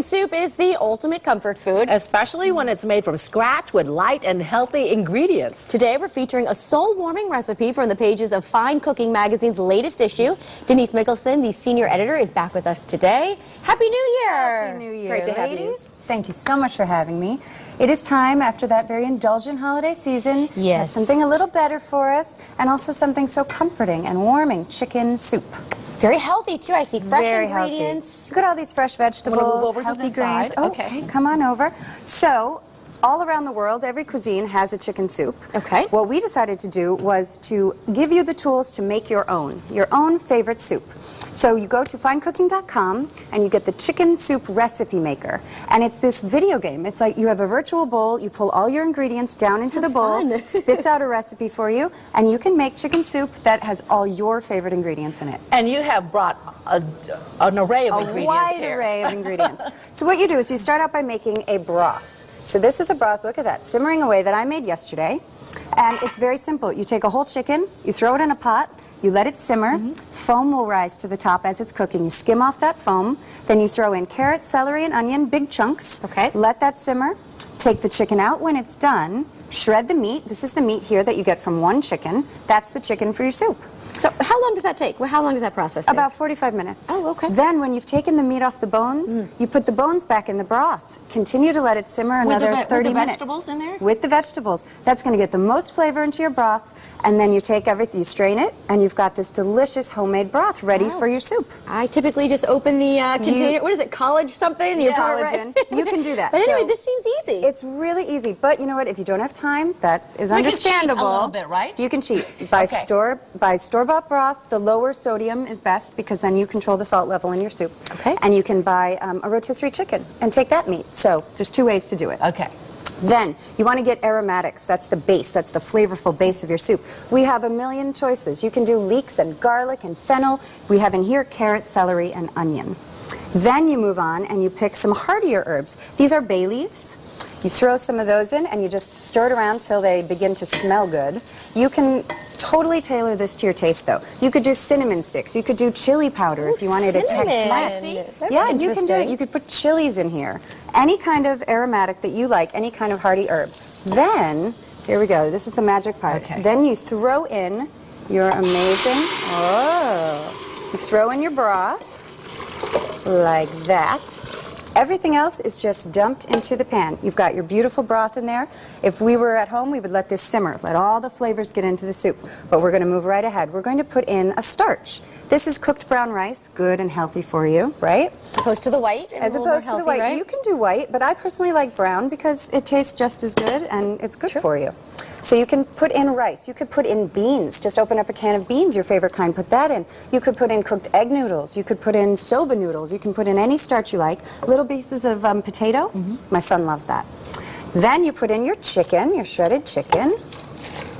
Chicken soup is the ultimate comfort food, especially when it's made from scratch with light and healthy ingredients. Today we're featuring a soul-warming recipe from the pages of Fine Cooking magazine's latest issue. Denise Mickelson, the senior editor, is back with us today. Happy New Year! Happy New Year, Great to have you. Thank you so much for having me. It is time after that very indulgent holiday season to have something a little better for us, and also something so comforting and warming, chicken soup. Very healthy too. I see fresh Very ingredients. Look at all these fresh vegetables, healthy grains. Okay, come on over. So, all around the world, every cuisine has a chicken soup. Okay. What we decided to do was to give you the tools to make your own favorite soup. So you go to finecooking.com and you get the chicken soup recipe maker. And it's this video game. It's like you have a virtual bowl, you pull all your ingredients down into the bowl, spits out a recipe for you, and you can make chicken soup that has all your favorite ingredients in it. And you have brought an array of ingredients wide here. array of ingredients. So what you do is you start out by making a broth. So this is a broth, look at that, simmering away, that I made yesterday. And it's very simple. You take a whole chicken, you throw it in a pot, you let it simmer, foam will rise to the top as it's cooking. You skim off that foam, then you throw in carrot, celery, and onion, big chunks. Okay. Let that simmer. Take the chicken out when it's done, shred the meat. This is the meat here that you get from one chicken. That's the chicken for your soup. So how long does that take? Well, how long does that process take? About 45 minutes. Oh, okay. Then when you've taken the meat off the bones, you put the bones back in the broth. Continue to let it simmer another 30 minutes. With the vegetables in there? With the vegetables. That's going to get the most flavor into your broth, and then you take everything, you strain it, and you've got this delicious homemade broth ready for your soup. I typically just open the container. What is it, college something? You pour it collagen. You can do that. But anyway, So this seems easy. it's really easy, but you know what? If you don't have time, that is We can cheat understandable. a little bit, right? You can cheat. Buy store-bought broth. The lower sodium is best because then you control the salt level in your soup. Okay. And you can buy a rotisserie chicken and take that meat. So there's two ways to do it. Okay. Then you want to get aromatics. That's the base. That's the flavorful base of your soup. We have a million choices. You can do leeks and garlic and fennel. We have in here carrot, celery, and onion. Then you move on and you pick some heartier herbs. These are bay leaves. You throw some of those in and you just stir it around till they begin to smell good. You can totally tailor this to your taste, though. You could do cinnamon sticks. You could do chili powder if you wanted a Tex-Mex. Yeah, you can do it. You could put chilies in here. Any kind of aromatic that you like, any kind of hearty herb. Then, here we go. This is the magic part. Okay. Then you throw in your amazing, you throw in your broth like that. Everything else is just dumped into the pan. You've got your beautiful broth in there. If we were at home, we would let this simmer, let all the flavors get into the soup. But we're going to move right ahead. We're going to put in a starch. This is cooked brown rice, good and healthy for you, right? As opposed to the white? As opposed to the white. Right? You can do white, but I personally like brown because it tastes just as good and it's good for you. So you can put in rice. You could put in beans. Just open up a can of beans, your favorite kind, put that in. You could put in cooked egg noodles. You could put in soba noodles. You can put in any starch you like. Little pieces of potato. My son loves that. Then you put in your chicken, your shredded chicken.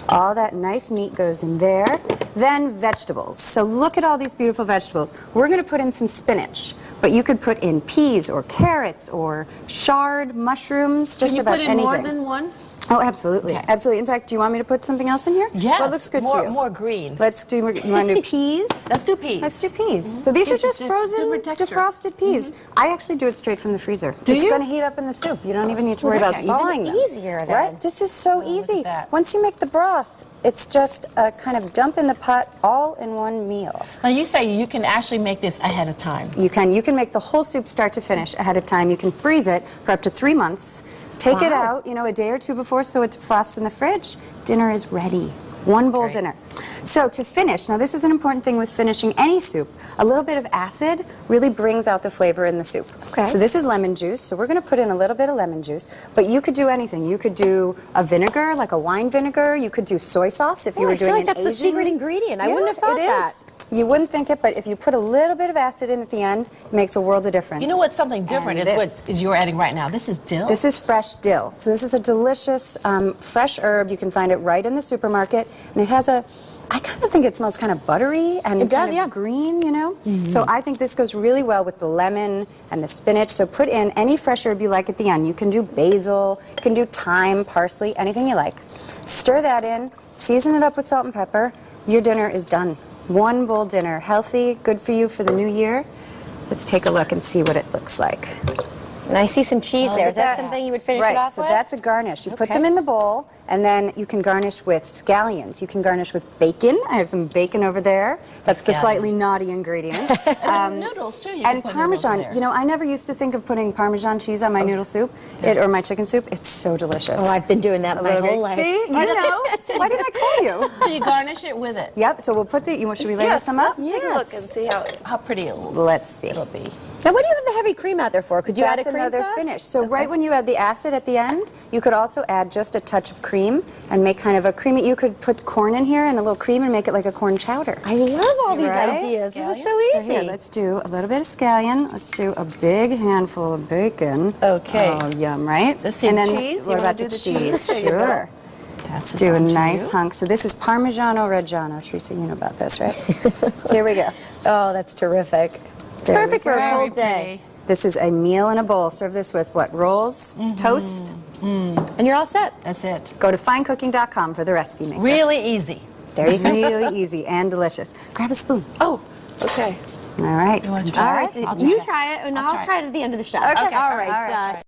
All that nice meat goes in there. Then vegetables. So look at all these beautiful vegetables. We're going to put in some spinach, but you could put in peas or carrots or chard, mushrooms, just about anything. Can you put in more than one? Oh, absolutely. Okay. Absolutely. In fact, do you want me to put something else in here? Yes. What looks good to you? More green. Let's do, you want to do peas? Let's do peas. Let's do peas. So these are just frozen, defrosted peas. I actually do it straight from the freezer. It's going to heat up in the soup. You don't even need to worry about thawing them. Easier then. Right? This is so easy. that. Once you make the broth, it's just a kind of dump in the pot all in one meal. Now you say you can actually make this ahead of time. You can make the whole soup start to finish ahead of time. You can freeze it for up to 3 months. Take it out, a day or two before so it frosts in the fridge. Dinner is ready. One bowl dinner. So to finish, now this is an important thing with finishing any soup. A little bit of acid really brings out the flavor in the soup. Okay. So this is lemon juice. So we're going to put in a little bit of lemon juice. But you could do anything. You could do a vinegar, like a wine vinegar. You could do soy sauce if you were doing an I feel like that's the secret ingredient. I wouldn't have thought that. You wouldn't think it, but if you put a little bit of acid in at the end, it makes a world of difference. You know what's something different And is what you're adding right now. This is dill. This is fresh dill. So this is a delicious fresh herb. You can find it right in the supermarket. And it has I kind of think it smells kind of buttery and kind of green, So I think this goes really well with the lemon and the spinach. So put in any fresh herb you like at the end. You can do basil, you can do thyme, parsley, anything you like. Stir that in, season it up with salt and pepper. Your dinner is done. One bowl dinner, healthy, good for you for the new year. Let's take a look and see what it looks like. And I see some cheese there. Is Look at that something you would finish right, it off so with? that's a garnish. You put Okay. them in the bowl, and then you can garnish with scallions. You can garnish with bacon. I have some bacon over there. That's the slightly naughty ingredient. Noodles, too. You And can put noodles in Parmesan. there. You know, I never used to think of putting Parmesan cheese on my noodle soup or my chicken soup. It's so delicious. Oh, I've been doing that my whole life. See, you know. Why did I call you? So you garnish it with it. Yep. So we'll put the. Should we layer some up? Let's take a look and see how pretty it'll Let's see. be. Now, what do you have the heavy cream out there for? Could you add a That's cream another sauce? finish. So right when you add the acid at the end, you could also add just a touch of cream and make kind of a creamy. You could put corn in here and a little cream and make it like a corn chowder. I love all these Right? ideas. This is so So easy. here, let's do a little bit of scallion. Let's do a big handful of bacon. Okay. Oh, yum, right? Let's see and the then cheese. what You wanna about do the the cheese? cheese? There you go. Sure. Pass this Do a on to nice you. hunk. So this is Parmigiano Reggiano. Teresa, you know about this, right? Here we go. Oh, that's terrific. It's There we perfect for a Very cold day. pretty. This is a meal in a bowl. Serve this with what? Rolls, toast. And you're all set. That's it. Go to finecooking.com for the recipe maker. Really easy. There you go. Really easy and delicious. Grab a spoon. Oh, okay. All right. You want to All try right. it? I'll You try it. try it, and I'll I'll try try it at the end of the show. Okay. All right. All right.